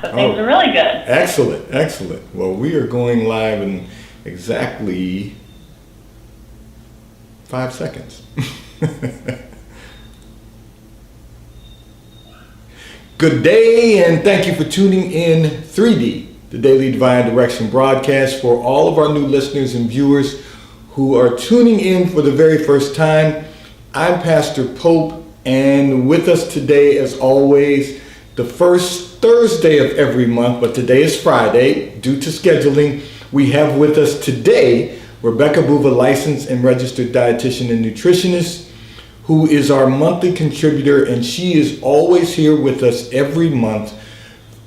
So things are really good. Excellent, excellent. Well, we are going live in exactly 5 seconds. Good day, and thank you for tuning in 3D, the Daily Divine Direction broadcast. For all of our new listeners and viewers who are tuning in for the very first time, I'm Pastor Pope, and with us today, as always, the first Thursday of every month, but today is Friday. Due to scheduling, we have with us today Rebecca Boova, licensed and registered dietitian and nutritionist, who is our monthly contributor, and she is always here with us every month,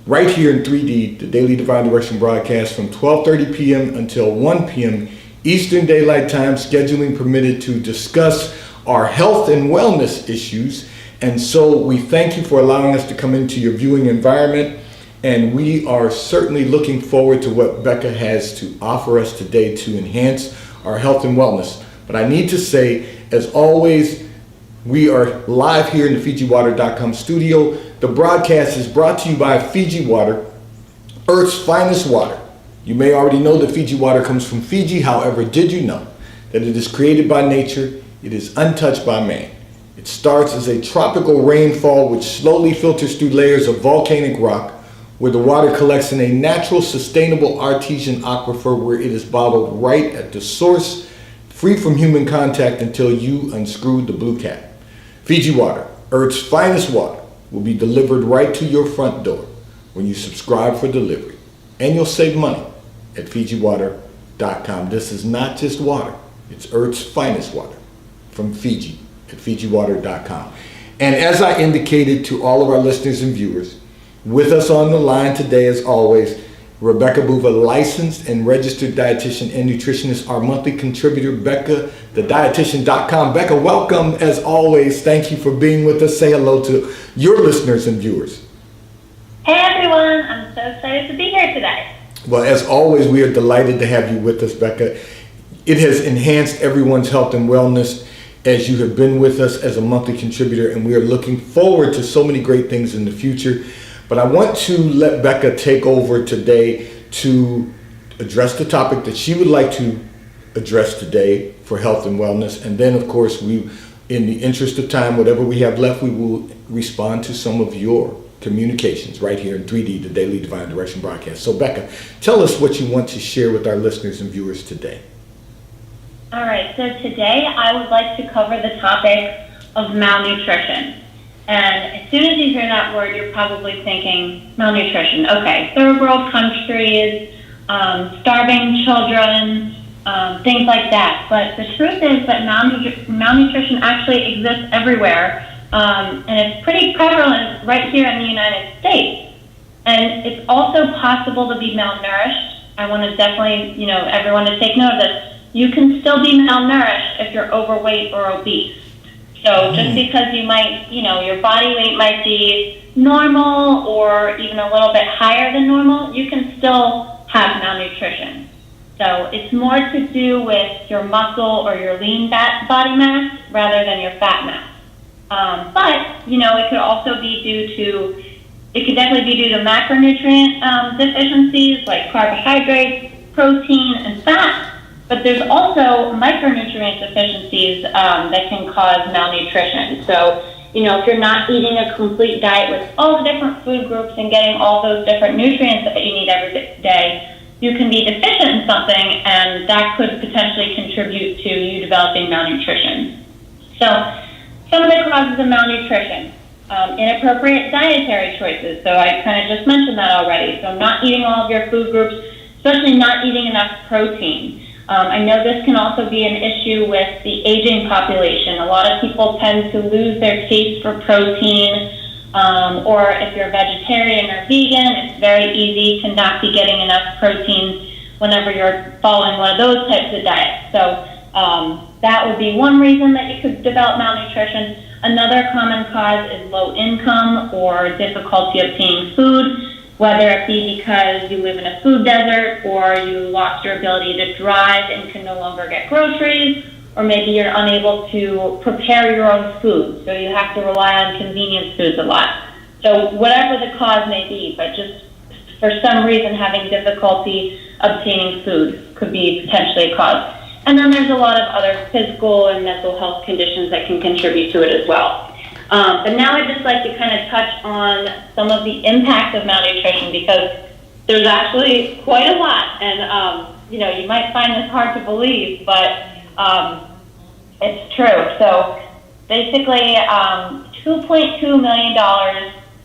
right here in 3D, the Daily Divine Direction broadcast from 12:30 p.m. until 1 p.m. Eastern Daylight Time, scheduling permitted, to discuss our health and wellness issues. And so we thank you for allowing us to come into your viewing environment, and we are certainly looking forward to what Becca has to offer us today to enhance our health and wellness. But I need to say, as always, we are live here in the FijiWater.com studio. The broadcast is brought to you by Fiji Water, Earth's finest water. You may already know that Fiji water comes from Fiji. However, did you know that it is created by nature? It is untouched by man. It starts as a tropical rainfall which slowly filters through layers of volcanic rock, where the water collects in a natural, sustainable artesian aquifer, where it is bottled right at the source, free from human contact until you unscrew the blue cap. Fiji Water, Earth's finest water, will be delivered right to your front door when you subscribe for delivery. And you'll save money at FijiWater.com. This is not just water, it's Earth's finest water from Fiji at FijiWater.com. And as I indicated to all of our listeners and viewers, with us on the line today, as always, Rebecca Boova, licensed and registered dietitian and nutritionist, our monthly contributor, Becca, thedietitian.com. Becca, welcome as always. Thank you for being with us. Say hello to your listeners and viewers. Hey everyone, I'm so excited to be here today. Well, as always, we are delighted to have you with us, Becca. It has enhanced everyone's health and wellness as you have been with us as a monthly contributor, and we are looking forward to so many great things in the future. But I want to let Becca take over today to address the topic that she would like to address today for health and wellness. And then, of course, we, in the interest of time, whatever we have left, we will respond to some of your communications right here in 3D, the Daily Divine Direction broadcast. So, Becca, tell us what you want to share with our listeners and viewers today. All right, so today I would like to cover the topic of malnutrition. And as soon as you hear that word, you're probably thinking, malnutrition. Okay, third world countries, starving children, things like that. But the truth is that malnutrition actually exists everywhere. And it's pretty prevalent right here in the United States. And it's also possible to be malnourished. I want to definitely, everyone to take note of this. You can still be malnourished if you're overweight or obese. So just because you might, your body weight might be normal or even a little bit higher than normal, you can still have malnutrition. So it's more to do with your muscle or your lean body mass rather than your fat mass. But, it could also be it could definitely be due to macronutrient deficiencies like carbohydrates, protein, and fat. But there's also micronutrient deficiencies that can cause malnutrition. So, if you're not eating a complete diet with all the different food groups and getting all those different nutrients that you need every day, you can be deficient in something, and that could potentially contribute to you developing malnutrition. So, some of the causes of malnutrition. Inappropriate dietary choices. So I kind of just mentioned that already. So not eating all of your food groups, especially not eating enough protein. I know this can also be an issue with the aging population. A lot of people tend to lose their taste for protein, or if you're a vegetarian or vegan, it's very easy to not be getting enough protein whenever you're following one of those types of diets. So that would be one reason that you could develop malnutrition. Another common cause is low income or difficulty obtaining food, whether it be because you live in a food desert or you lost your ability to drive and can no longer get groceries, or maybe you're unable to prepare your own food, so you have to rely on convenience foods a lot. So whatever the cause may be, but just for some reason having difficulty obtaining food could be potentially a cause. And then there's a lot of other physical and mental health conditions that can contribute to it as well. But now I'd just like to kind of touch on some of the impact of malnutrition, because there's actually quite a lot. And, you might find this hard to believe, but it's true. So basically, $2.2 million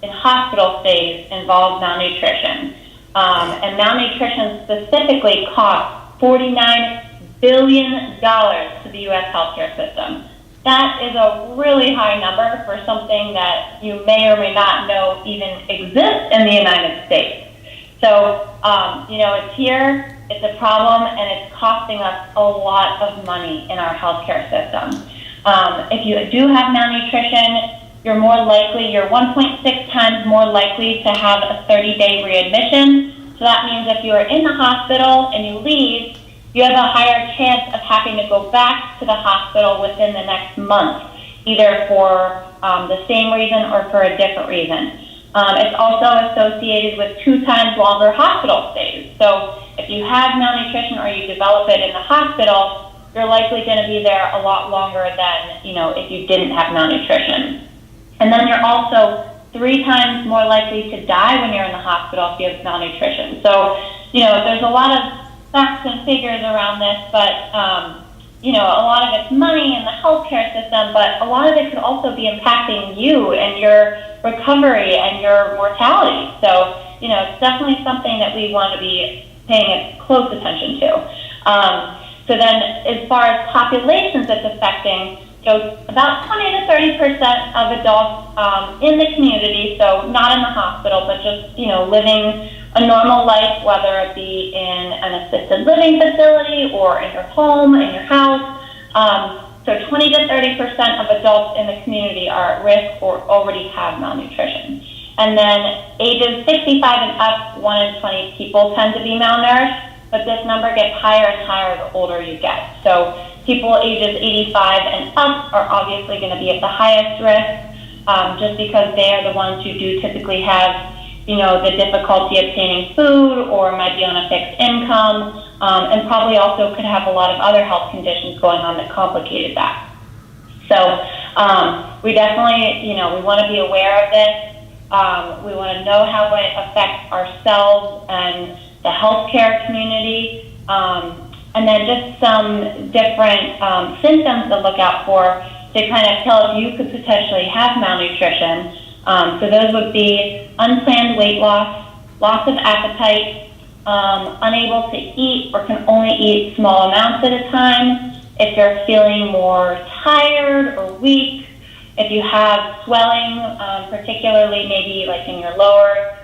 in hospital stays involve malnutrition. And malnutrition specifically costs $49 billion to the U.S. healthcare system. That is a really high number for something that you may or may not know even exists in the United States. So, it's here, it's a problem, and it's costing us a lot of money in our healthcare system. If you do have malnutrition, you're 1.6 times more likely to have a 30-day readmission. So that means if you are in the hospital and you leave, you have a higher chance of having to go back to the hospital within the next month, either for the same reason or for a different reason. It's also associated with 2 times longer hospital stays. So if you have malnutrition or you develop it in the hospital, you're likely going to be there a lot longer than, if you didn't have malnutrition. And then you're also 3 times more likely to die when you're in the hospital if you have malnutrition. So, there's a lot of facts and figures around this, but, a lot of it's money in the healthcare system, but a lot of it could also be impacting you and your recovery and your mortality. So, it's definitely something that we want to be paying close attention to. So then as far as populations it's affecting, so about 20 to 30% of adults in the community, so not in the hospital, but just, living a normal life, whether it be in an assisted living facility or in your home, in your house. So 20 to 30% of adults in the community are at risk or already have malnutrition. And then ages 65 and up, 1 in 20 people tend to be malnourished, but this number gets higher and higher the older you get. So people ages 85 and up are obviously going to be at the highest risk, just because they are the ones who do typically have, the difficulty obtaining food or might be on a fixed income, and probably also could have a lot of other health conditions going on that complicated that. So we definitely, we want to be aware of this. We want to know how it affects ourselves and the healthcare community, and then just some different symptoms to look out for to kind of tell if you could potentially have malnutrition. So those would be unplanned weight loss, loss of appetite, unable to eat or can only eat small amounts at a time, if you're feeling more tired or weak, if you have swelling, particularly maybe like in your lower,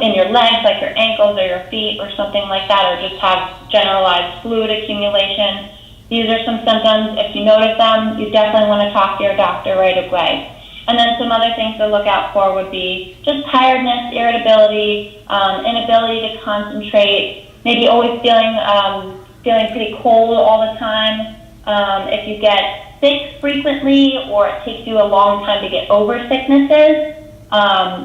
in your legs, like your ankles or your feet or something like that, or just have generalized fluid accumulation. These are some symptoms. If you notice them, you definitely want to talk to your doctor right away. And then some other things to look out for would be just tiredness, irritability, inability to concentrate, maybe always feeling pretty cold all the time. If you get sick frequently or it takes you a long time to get over sicknesses,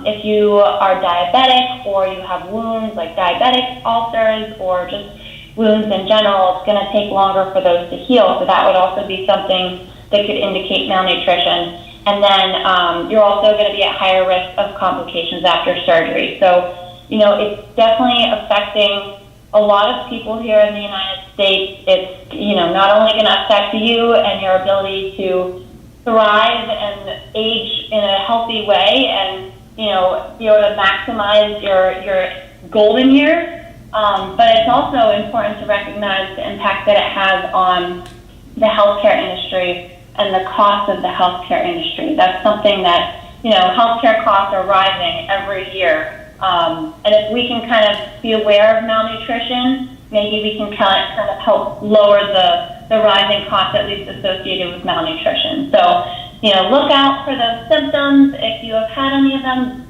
if you are diabetic or you have wounds like diabetic ulcers or just wounds in general, it's going to take longer for those to heal. So that would also be something that could indicate malnutrition. And then you're also going to be at higher risk of complications after surgery. So, it's definitely affecting a lot of people here in the United States. It's, not only going to affect you and your ability to thrive and age in a healthy way and, be able to maximize your golden years, but it's also important to recognize the impact that it has on the healthcare industry and the cost of the healthcare industry. That's something that, healthcare costs are rising every year. And if we can kind of be aware of malnutrition, maybe we can kind of help lower the rising costs, at least associated with malnutrition. So, look out for those symptoms. If you have had any of them,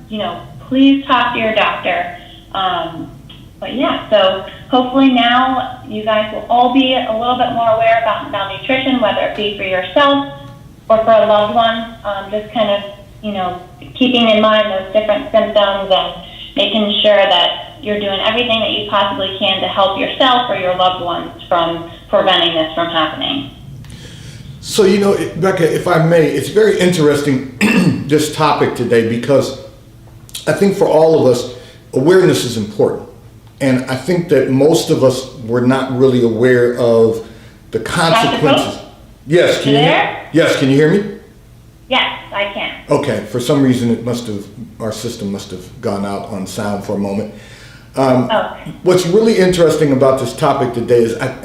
please talk to your doctor. But yeah, so hopefully now you guys will all be a little bit more aware about malnutrition, whether it be for yourself or for a loved one. Just kind of, keeping in mind those different symptoms and making sure that, you're doing everything that you possibly can to help yourself or your loved ones from preventing this from happening. So, Becca, if I may, it's very interesting, this topic today, because I think for all of us, awareness is important. And I think that most of us were not really aware of the consequences. Yes, can you hear? Yes, can you hear me? Yes, I can. Okay, for some reason our system must have gone out on sound for a moment. Okay. What's really interesting about this topic today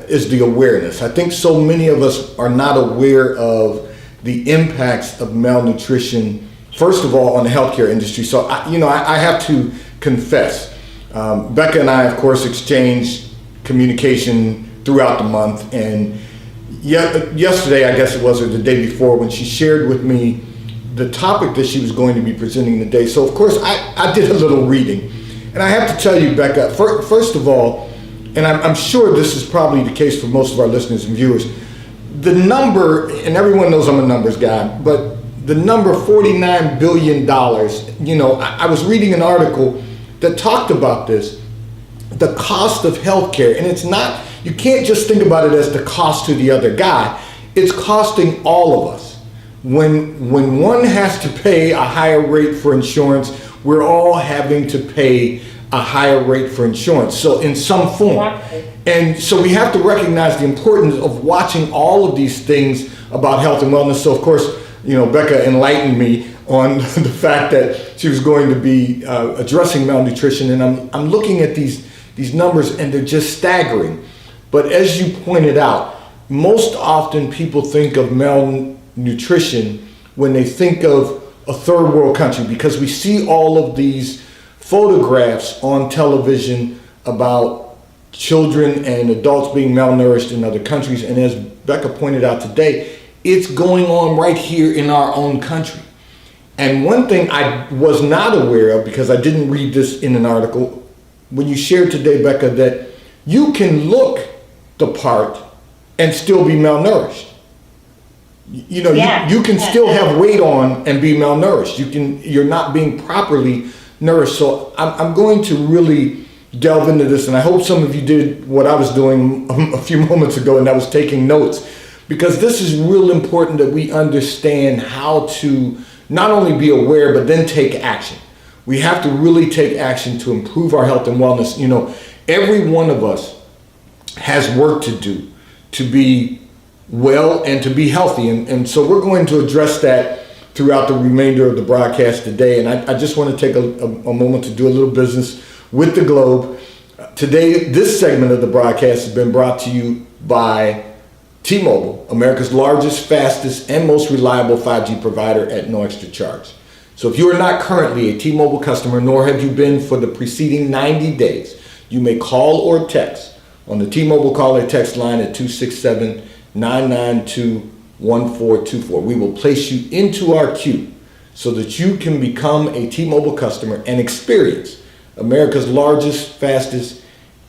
is the awareness. I think so many of us are not aware of the impacts of malnutrition, first of all, on the healthcare industry. So, I have to confess, Becca and I, of course, exchanged communication throughout the month. And yesterday, I guess it was, or the day before, when she shared with me the topic that she was going to be presenting today. So, of course, I did a little reading. And I have to tell you, Becca, first of all, and I'm sure this is probably the case for most of our listeners and viewers, the number, and everyone knows I'm a numbers guy, but the number $49 billion, I was reading an article that talked about this, the cost of healthcare. And it's not, you can't just think about it as the cost to the other guy. It's costing all of us. When one has to pay a higher rate for insurance, we're all having to pay a higher rate for insurance, so in some form. And so we have to recognize the importance of watching all of these things about health and wellness. So of course, Becca enlightened me on the fact that she was going to be addressing malnutrition, and I'm looking at these numbers, and they're just staggering. But as you pointed out, most often people think of malnutrition when they think of a third world country, because we see all of these photographs on television about children and adults being malnourished in other countries. And as Becca pointed out today, it's going on right here in our own country. And one thing I was not aware of, because I didn't read this in an article, when you shared today, Becca, that you can look the part and still be malnourished. You can still have weight on and be malnourished. You're not being properly nourished. So I'm going to really delve into this, and I hope some of you did what I was doing a few moments ago, and that was taking notes, because this is real important that we understand how to not only be aware, but then take action. We have to really take action to improve our health and wellness. Every one of us has work to do to be well and to be healthy. And so we're going to address that throughout the remainder of the broadcast today. And I just want to take a moment to do a little business with the Globe. Today, this segment of the broadcast has been brought to you by T-Mobile, America's largest, fastest, and most reliable 5G provider at no extra charge. So if you are not currently a T-Mobile customer, nor have you been for the preceding 90 days, you may call or text on the T-Mobile call or text line at 267-992-1424. We will place you into our queue so that you can become a T-Mobile customer and experience America's largest, fastest,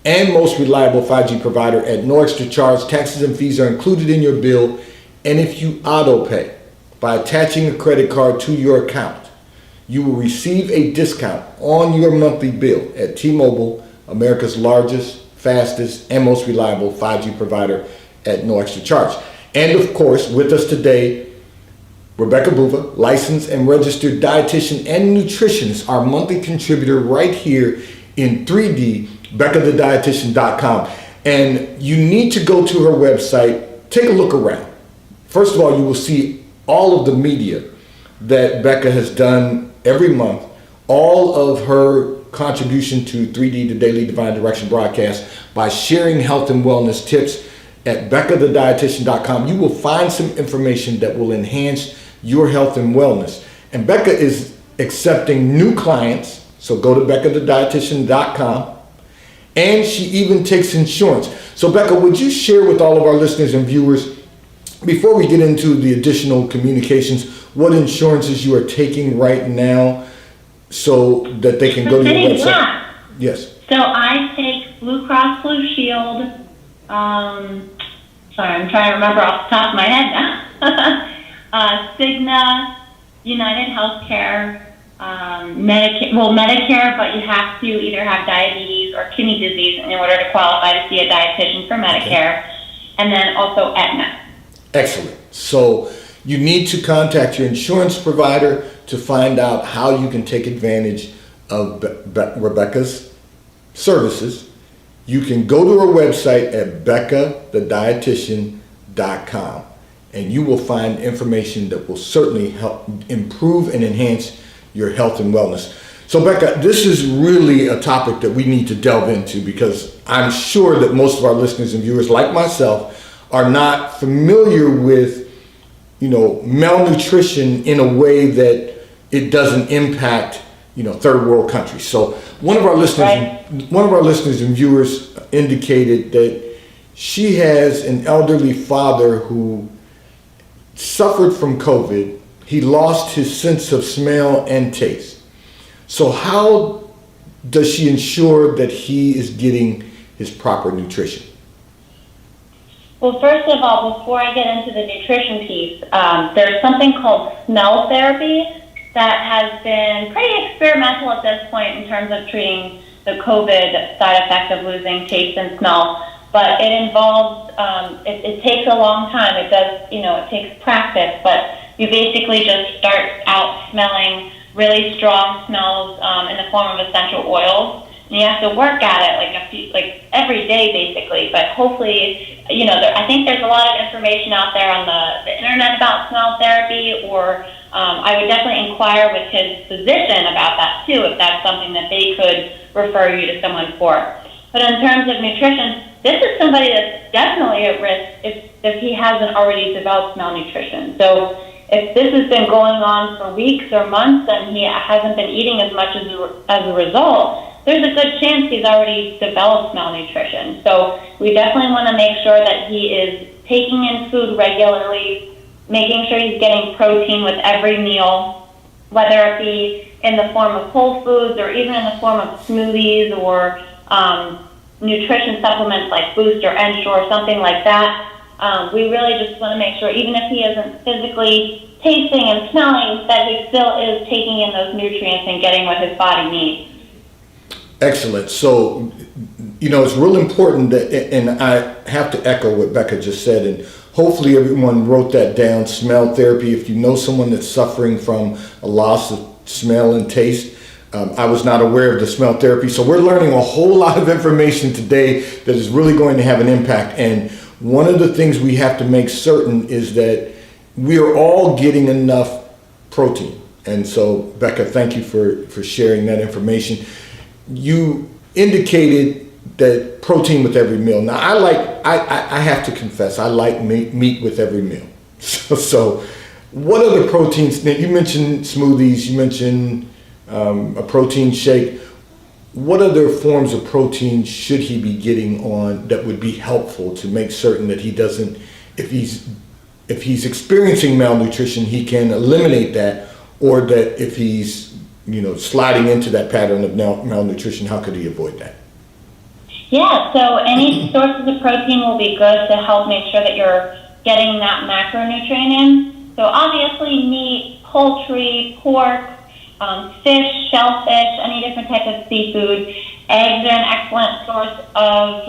and most reliable 5G provider at no extra charge. Taxes and fees are included in your bill. And if you auto pay by attaching a credit card to your account, you will receive a discount on your monthly bill at T-Mobile, America's largest, fastest, and most reliable 5G provider at no extra charge. And of course, with us today, Rebecca Boova, licensed and registered dietitian and nutritionist, our monthly contributor right here in 3D, BeccaTheDietitian.com. And you need to go to her website, take a look around. First of all, you will see all of the media that Becca has done every month, all of her contribution to 3D, the Daily Divine Direction broadcast, by sharing health and wellness tips at BeccaTheDietitian.com. You will find some information that will enhance your health and wellness. And Becca is accepting new clients, so go to BeccaTheDietitian.com. And she even takes insurance. So Becca, would you share with all of our listeners and viewers, before we get into the additional communications, what insurances you are taking right now so that they can go to your website? Yeah. Yes. So I take Blue Cross Blue Shield. Sorry, I'm trying to remember off the top of my head now. Cigna, United Healthcare, Medicare, but you have to either have diabetes or kidney disease in order to qualify to see a dietitian for Medicare, and then also Aetna. Excellent. So you need to contact your insurance provider to find out how you can take advantage of Rebecca's services. You can go to her website at beccathedietitian.com, and you will find information that will certainly help improve and enhance your health and wellness. So Becca, this is really a topic that we need to delve into, because I'm sure that most of our listeners and viewers, like myself, are not familiar with, malnutrition in a way that it doesn't impact, third world countries. So one of our listeners and viewers indicated that she has an elderly father who suffered from COVID. He lost his sense of smell and taste. So how does she ensure that he is getting his proper nutrition? Well, first of all, before I get into the nutrition piece, there's something called smell therapy that has been pretty experimental at this point in terms of treating the COVID side effect of losing taste and smell. But it involves, it takes a long time. It does, it takes practice, but you basically just start out smelling really strong smells in the form of essential oils. And you have to work at it like every day basically, but hopefully, I think there's a lot of information out there on the internet about smell therapy, or I would definitely inquire with his physician about that too, if that's something that they could refer you to someone for. But in terms of nutrition, this is somebody that's definitely at risk if he hasn't already developed malnutrition. So if this has been going on for weeks or months and he hasn't been eating as much as a result, there's a good chance he's already developed malnutrition. So we definitely want to make sure that he is taking in food regularly, making sure he's getting protein with every meal, whether it be in the form of whole foods or even in the form of smoothies or nutrition supplements like Boost or Ensure or something like that. We really just want to make sure, even if he isn't physically tasting and smelling, that he still is taking in those nutrients and getting what his body needs. Excellent. So, it's real important that, and I have to echo what Becca just said, and hopefully everyone wrote that down, smell therapy. If you know someone that's suffering from a loss of smell and taste, I was not aware of the smell therapy. So we're learning a whole lot of information today that is really going to have an impact. And one of the things we have to make certain is that we are all getting enough protein. And so, Becca, thank you for sharing that information. You indicated that protein with every meal. Now, I have to confess, I like meat with every meal. So what other proteins? Now, you mentioned smoothies, you mentioned a protein shake. What other forms of protein should he be getting on that would be helpful to make certain that he doesn't, if he's experiencing malnutrition, he can eliminate that, or that if he's sliding into that pattern of malnutrition, how could he avoid that? Yeah, so any sources of protein will be good to help make sure that you're getting that macronutrient in. So obviously meat, poultry, pork, fish, shellfish, any different type of seafood. Eggs are an excellent source of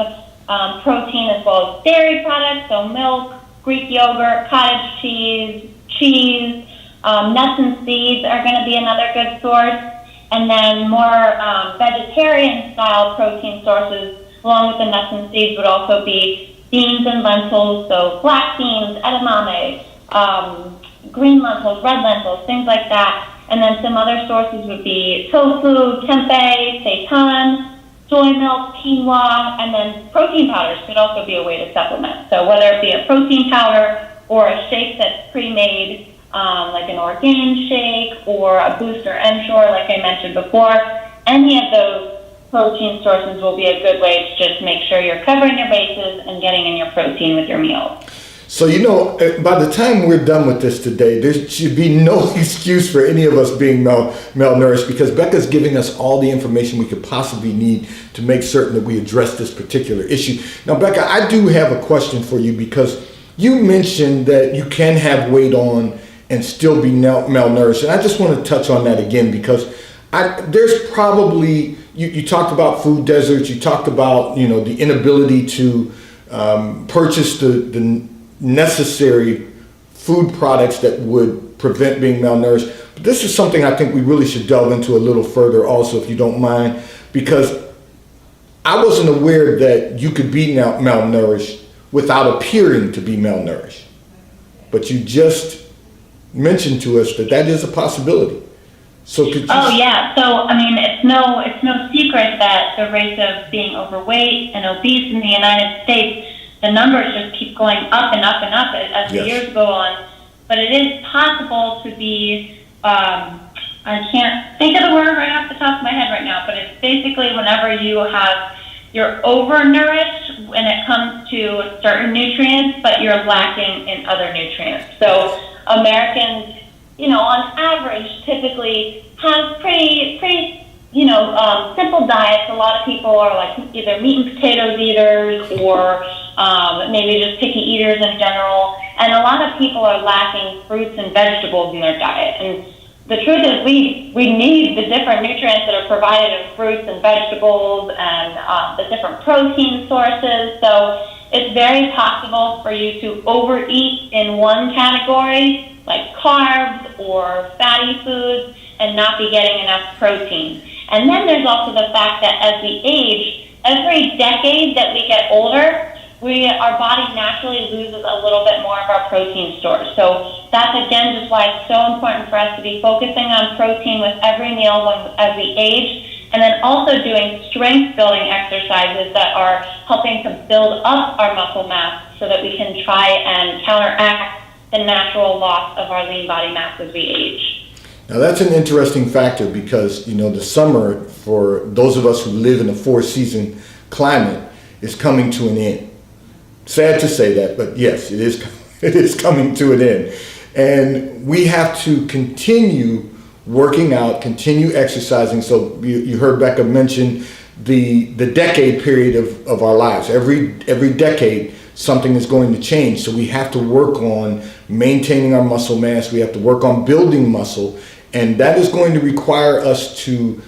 protein, as well as dairy products, so milk, Greek yogurt, cottage cheese, nuts and seeds are going to be another good source. And then more vegetarian-style protein sources, along with the nuts and seeds, would also be beans and lentils, so black beans, edamame, green lentils, red lentils, things like that. And then some other sources would be tofu, tempeh, seitan, soy milk, quinoa, and then protein powders could also be a way to supplement. So whether it be a protein powder or a shake that's pre-made, like an Orgain shake or a Boost or Ensure, like I mentioned before, any of those protein sources will be a good way to just make sure you're covering your bases and getting in your protein with your meals. So, by the time we're done with this today, there should be no excuse for any of us being malnourished, because Becca's giving us all the information we could possibly need to make certain that we address this particular issue. Now, Becca, I do have a question for you, because you mentioned that you can have weight on and still be malnourished. And I just want to touch on that again because there's probably, you talked about food deserts, you talked about, the inability to purchase the necessary food products that would prevent being malnourished. But this is something I think we really should delve into a little further also, if you don't mind, because I wasn't aware that you could be malnourished without appearing to be malnourished. But you just mentioned to us that is a possibility. So could you... Oh yeah. So it's no secret that the rates of being overweight and obese in the United States, the numbers just keep going up and up and up as the years go on. But it is possible to be, I can't think of the word right off the top of my head right now, but it's basically whenever you're overnourished when it comes to certain nutrients, but you're lacking in other nutrients. So Americans, on average, typically have pretty simple diets. A lot of people are like either meat and potatoes eaters or maybe just picky eaters in general. And a lot of people are lacking fruits and vegetables in their diet. And the truth is we need the different nutrients that are provided in fruits and vegetables and the different protein sources. So it's very possible for you to overeat in one category, like carbs or fatty foods, and not be getting enough protein. And then there's also the fact that as we age, every decade that we get older, our body naturally loses a little bit more of our protein stores. So that's again just why it's so important for us to be focusing on protein with every meal as we age, and then also doing strength building exercises that are helping to build up our muscle mass so that we can try and counteract the natural loss of our lean body mass as we age. Now that's an interesting factor because, the summer, for those of us who live in a 4-season climate, is coming to an end. Sad to say that, but yes, it is coming to an end. And we have to continue working out, continue exercising. So you heard Becca mention the decade period of our lives. Every decade, something is going to change. So we have to work on maintaining our muscle mass. We have to work on building muscle. And that is going to require us to,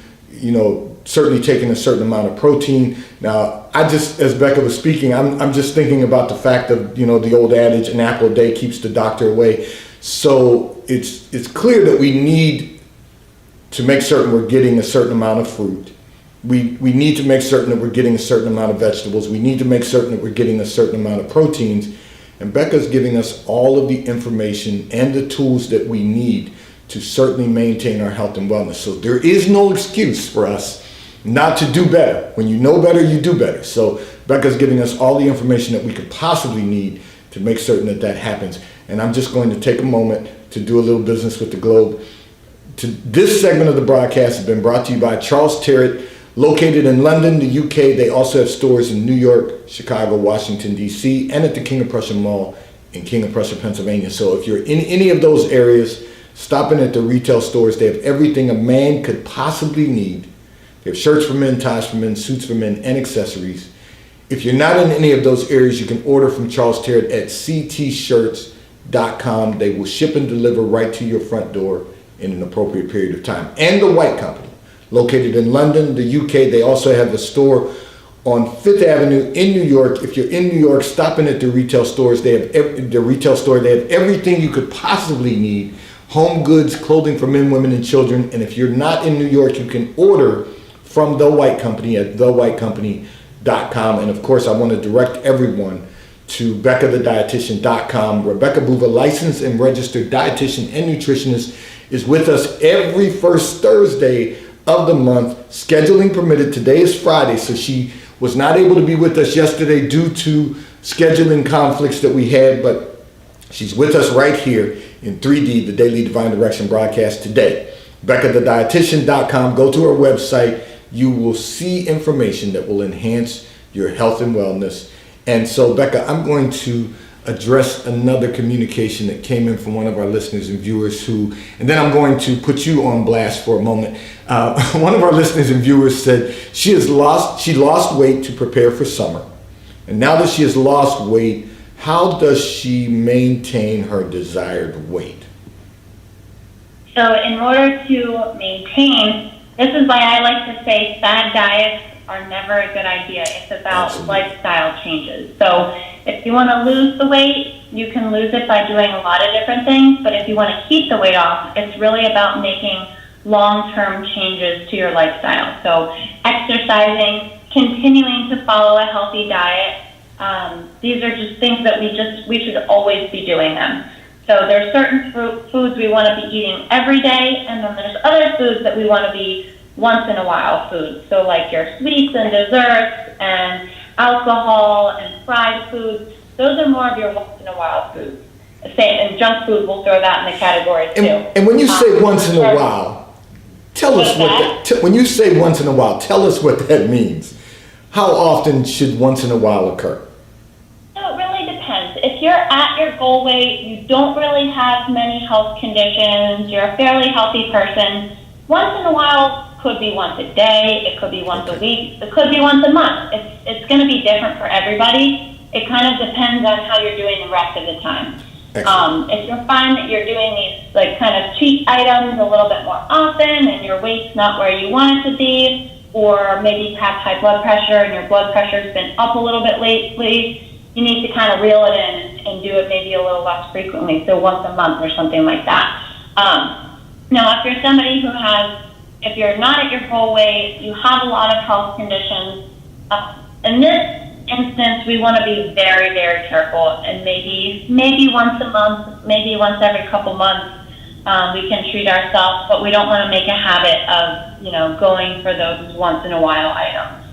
certainly taking a certain amount of protein. Now, as Becca was speaking, I'm just thinking about the fact of, the old adage, an apple a day keeps the doctor away. So it's clear that we need to make certain we're getting a certain amount of fruit. We need to make certain that we're getting a certain amount of vegetables. We need to make certain that we're getting a certain amount of proteins. And Becca's giving us all of the information and the tools that we need to certainly maintain our health and wellness. So there is no excuse for us not to do better. When you know better, you do better. So Becca's giving us all the information that we could possibly need to make certain that happens. And I'm just going to take a moment to do a little business with the Globe. This segment of the broadcast has been brought to you by Charles Tiredness, located in London, the UK. They also have stores in New York, Chicago, Washington, D.C., and at the King of Prussia Mall in King of Prussia, Pennsylvania. So if you're in any of those areas, stop in at the retail stores. They have everything a man could possibly need. They have shirts for men, ties for men, suits for men, and accessories. If you're not in any of those areas, you can order from Charles Tiredness at ctshirts.com. They will ship and deliver right to your front door in an appropriate period of time. And the White Company, located in London, the UK. They also have a store on 5th Avenue in New York. If you're in New York, stop in at the retail stores. They have They have everything you could possibly need. Home goods, clothing for men, women, and children. And if you're not in New York, you can order from The White Company at thewhitecompany.com. And of course, I want to direct everyone to BeccaTheDietitian.com. Rebecca Boova, licensed and registered dietitian and nutritionist, is with us every first Thursday of the month, scheduling permitted. Today is Friday, so she was not able to be with us yesterday due to scheduling conflicts that we had, but she's with us right here in 3D, the Daily Divine Direction broadcast today. BeccaTheDietitian.com. Go to our website. You will see information that will enhance your health and wellness. And so, Becca, I'm going to address another communication that came in from one of our listeners and viewers and then I'm going to put you on blast for a moment. One of our listeners and viewers said she lost weight to prepare for summer. And now that she has lost weight, how does she maintain her desired weight? So in order to maintain, this is why I like to say fad diets are never a good idea. It's about lifestyle changes. So if you want to lose the weight, you can lose it by doing a lot of different things. But if you want to keep the weight off, it's really about making long-term changes to your lifestyle. So exercising, continuing to follow a healthy diet. These are just things that we should always be doing them. So there's certain foods we want to be eating every day, and then there's other foods that we want to be once in a while foods. So like your sweets and desserts and alcohol and fried foods, those are more of your once in a while foods. And junk food, we'll throw that in the category too. And when you say once in a while, tell us when you say once in a while, tell us what that means. How often should once in a while occur? So it really depends. If you're at your goal weight, you don't really have many health conditions, you're a fairly healthy person, once in a while could be once a day, it could be once a week, it could be once a month. It's going to be different for everybody. It kind of depends on how you're doing the rest of the time. If you're finding that you're doing these like kind of cheat items a little bit more often and your weight's not where you want it to be, or maybe you have high blood pressure and your blood pressure's been up a little bit lately, you need to kind of reel it in and do it maybe a little less frequently, so once a month or something like that. Now, if you're somebody who has, if you're not at your goal weight, you have a lot of health conditions, in this instance, we want to be very, very careful, and maybe once a month, maybe once every couple months, we can treat ourselves, but we don't want to make a habit of, going for those once in a while items.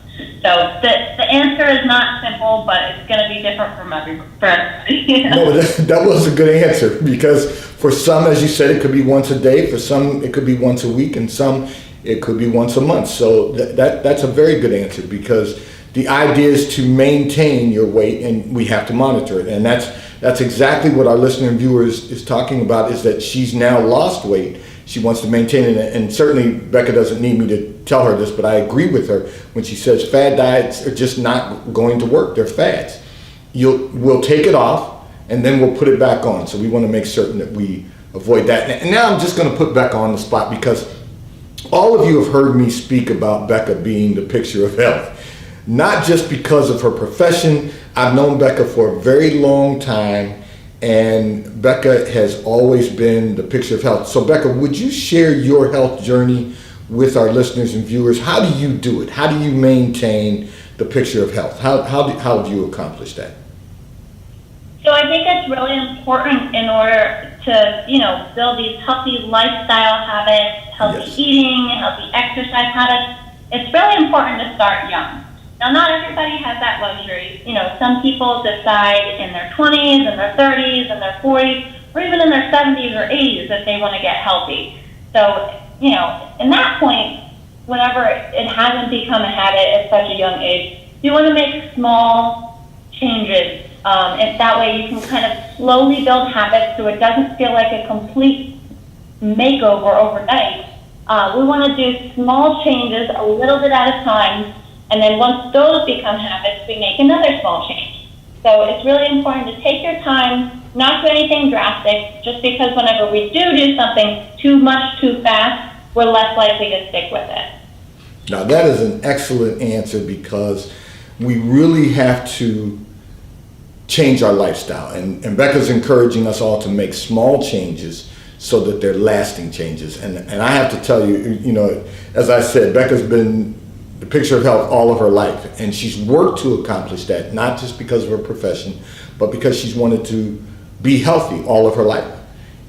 So the answer is not simple, but it's going to be different for everybody. No, that was a good answer, because for some, as you said, it could be once a day. For some, it could be once a week, and some, it could be once a month. So that's a very good answer, because the idea is to maintain your weight, and we have to monitor it. And that's exactly what our listener and viewers is talking about, is that she's now lost weight. She wants to maintain it. And certainly Becca doesn't need me to tell her this, but I agree with her when she says fad diets are just not going to work. They're fads. We'll take it off, and then we'll put it back on. So we want to make certain that we avoid that. And now I'm just going to put Becca on the spot, because all of you have heard me speak about Becca being the picture of health. Not just because of her profession. I've known Becca for a very long time, and Becca has always been the picture of health. So Becca, would you share your health journey with our listeners and viewers? How do you do it? How do you maintain the picture of health? How have you accomplished that? So I think it's really important in order to, build these healthy lifestyle habits, healthy eating, healthy exercise habits. It's really important to start young. Now, not everybody has that luxury. Some people decide in their 20s and their 30s and their 40s, or even in their 70s or 80s that they want to get healthy. So, in that point, whenever it hasn't become a habit at such a young age, you want to make small changes. And that way you can kind of slowly build habits so it doesn't feel like a complete makeover overnight. We want to do small changes a little bit at a time. And then once those become habits, we make another small change. So it's really important to take your time, not do anything drastic, just because whenever we do something too much too fast, we're less likely to stick with it. Now that is an excellent answer, because we really have to change our lifestyle. And Becca's encouraging us all to make small changes so that they're lasting changes. And I have to tell you, as I said, Becca's been the picture of health all of her life, and she's worked to accomplish that, not just because of her profession, but because she's wanted to be healthy all of her life.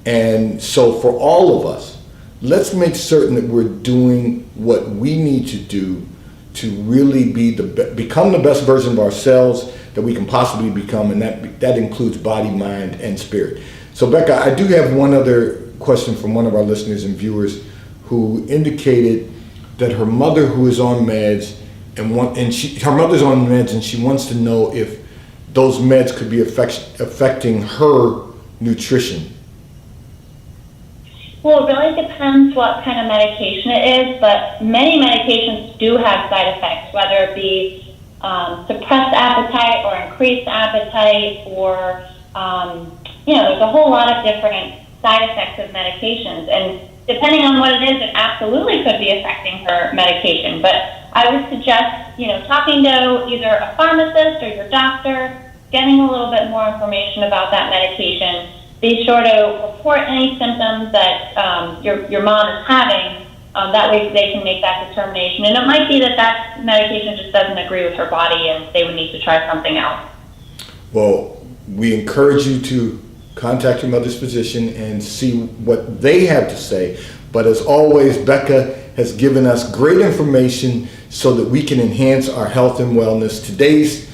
And so for all of us, let's make certain that we're doing what we need to do to really become the best version of ourselves that we can possibly become, and that includes body, mind, and spirit. So Becca, I do have one other question from one of our listeners and viewers who indicated that her mother, who is on meds, her mother's on meds, and she wants to know if those meds could be affecting her nutrition. Well, it really depends what kind of medication it is, but many medications do have side effects, whether it be suppressed appetite or increased appetite, or there's a whole lot of different side effects of medications. And depending on what it is, it absolutely could be affecting her medication. But I would suggest, talking to either a pharmacist or your doctor, getting a little bit more information about that medication. Be sure to report any symptoms that your mom is having. That way they can make that determination. And it might be that medication just doesn't agree with her body and they would need to try something else. Well, we encourage you to contact your mother's physician and see what they have to say. But as always, Becca has given us great information so that we can enhance our health and wellness. Today's